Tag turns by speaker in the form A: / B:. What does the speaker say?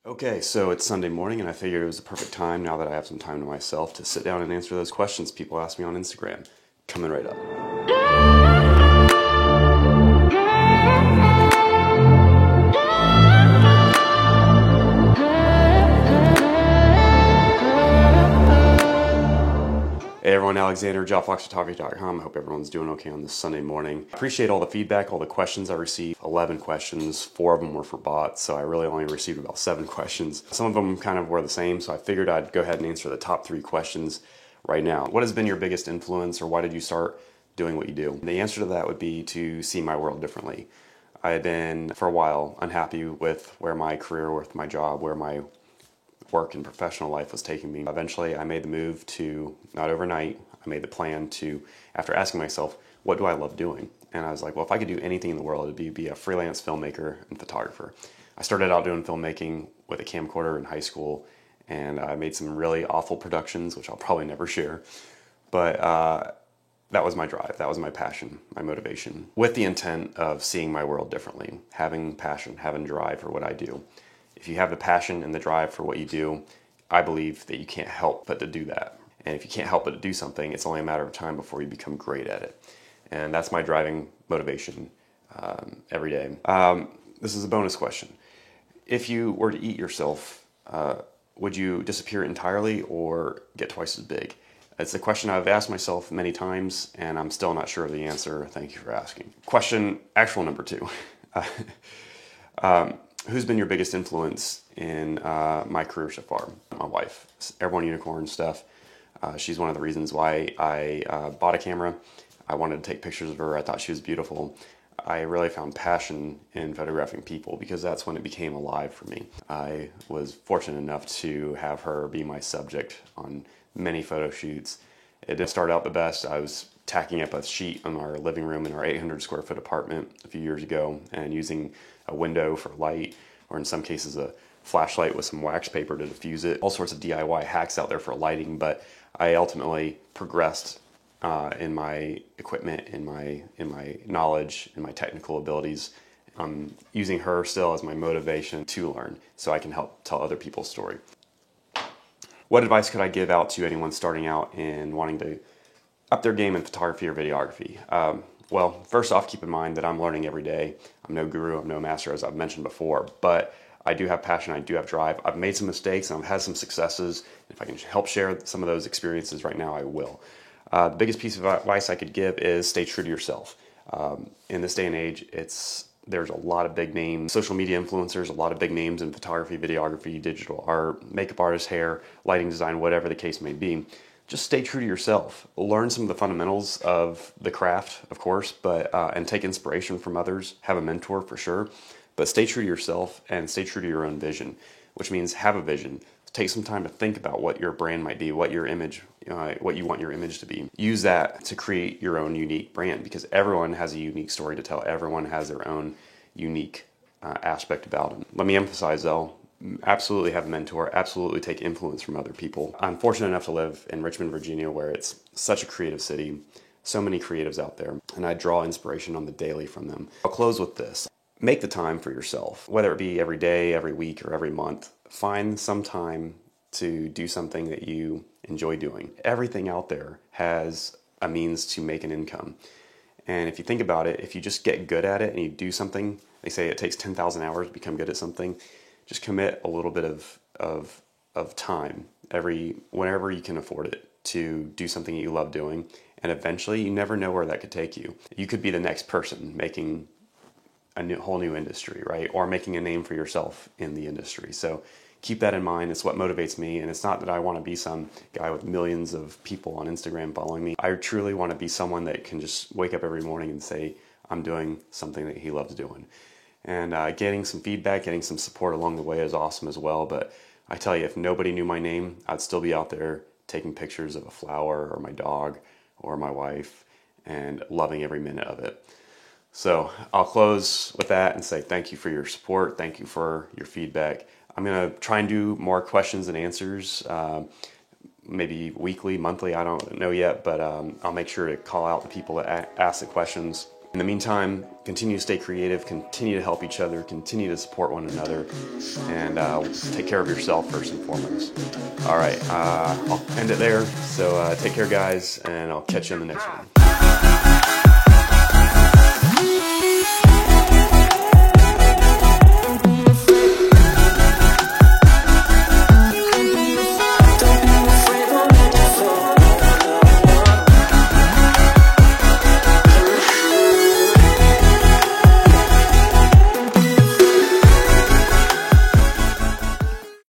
A: Okay, so it's Sunday morning, and I figured it was the perfect time, now that I have some time to myself, to sit down and answer those questions people ask me on Instagram. Coming right up. Hey everyone, Alexander, JoffLocksPhotography.com. I hope everyone's doing okay on this Sunday morning. Appreciate all the feedback, all the questions I received. 11 questions, 4 of them were for bots, so I really only received about 7 questions. Some of them kind of were the same, so I figured I'd go ahead and answer the top 3 questions right now. What has been your biggest influence, or why did you start doing what you do? The answer to that would be to see my world differently. I had been, for a while, unhappy with where my career, with my job, where my work and professional life was taking me. Eventually, I made the move to, not overnight, I made the plan to, after asking myself, what do I love doing? And I was like, well, if I could do anything in the world, it'd be a freelance filmmaker and photographer. I started out doing filmmaking with a camcorder in high school, and I made some really awful productions, which I'll probably never share. But that was my drive, that was my passion, my motivation, with the intent of seeing my world differently, having passion, having drive for what I do. If you have the passion and the drive for what you do, I believe that you can't help but to do that. And if you can't help but to do something, it's only a matter of time before you become great at it. And that's my driving motivation every day. This is a bonus question. If you were to eat yourself, would you disappear entirely or get twice as big? It's a question I've asked myself many times, and I'm still not sure of the answer. Thank you for asking. Question, actual number 2. Who's been your biggest influence in my career so far? My wife, Airborne Unicorn stuff. She's one of the reasons why I bought a camera. I wanted to take pictures of her. I thought she was beautiful. I really found passion in photographing people because that's when it became alive for me. I was fortunate enough to have her be my subject on many photo shoots. It didn't start out the best. I was tacking up a sheet on our living room in our 800 square foot apartment a few years ago and using a window for light, or in some cases a flashlight with some wax paper to diffuse it. All sorts of DIY hacks out there for lighting, but I ultimately progressed in my equipment, in my knowledge, in my technical abilities. I'm using her still as my motivation to learn so I can help tell other people's story. What advice could I give out to anyone starting out and wanting to up their game in photography or videography? Well, first off, keep in mind that I'm learning every day. I'm no guru, I'm no master, as I've mentioned before, but I do have passion, I do have drive. I've made some mistakes and I've had some successes. If I can help share some of those experiences right now, I will. The biggest piece of advice I could give is stay true to yourself. In this day and age, there's a lot of big names, social media influencers, a lot of big names in photography, videography, digital art, makeup artists, hair, lighting design, whatever the case may be. Just stay true to yourself. Learn some of the fundamentals of the craft, of course, but and take inspiration from others. Have a mentor for sure, but stay true to yourself and stay true to your own vision, which means have a vision. Take some time to think about what your brand might be, what your image, what you want your image to be. Use that to create your own unique brand, because everyone has a unique story to tell. Everyone has their own unique aspect about them. Let me emphasize though, absolutely have a mentor, absolutely take influence from other people. I'm fortunate enough to live in Richmond, Virginia, where it's such a creative city, so many creatives out there, and I draw inspiration on the daily from them. I'll close with this. Make the time for yourself, whether it be every day, every week, or every month. Find some time to do something that you enjoy doing. Everything out there has a means to make an income. And if you think about it, if you just get good at it and you do something, they say it takes 10,000 hours to become good at something. Just commit a little bit of time whenever you can afford it to do something that you love doing. And eventually, you never know where that could take you. You could be the next person making whole new industry, right? Or making a name for yourself in the industry. So keep that in mind. It's what motivates me. And it's not that I want to be some guy with millions of people on Instagram following me. I truly want to be someone that can just wake up every morning and say, I'm doing something that he loves doing. And getting some feedback, getting some support along the way is awesome as well. But I tell you, if nobody knew my name, I'd still be out there taking pictures of a flower or my dog or my wife and loving every minute of it. So I'll close with that and say thank you for your support. Thank you for your feedback. I'm going to try and do more questions and answers, maybe weekly, monthly, I don't know yet, but I'll make sure to call out the people that ask the questions. In the meantime, continue to stay creative, continue to help each other, continue to support one another, and take care of yourself first and foremost. All right, I'll end it there. So take care, guys, and I'll catch you in the next one.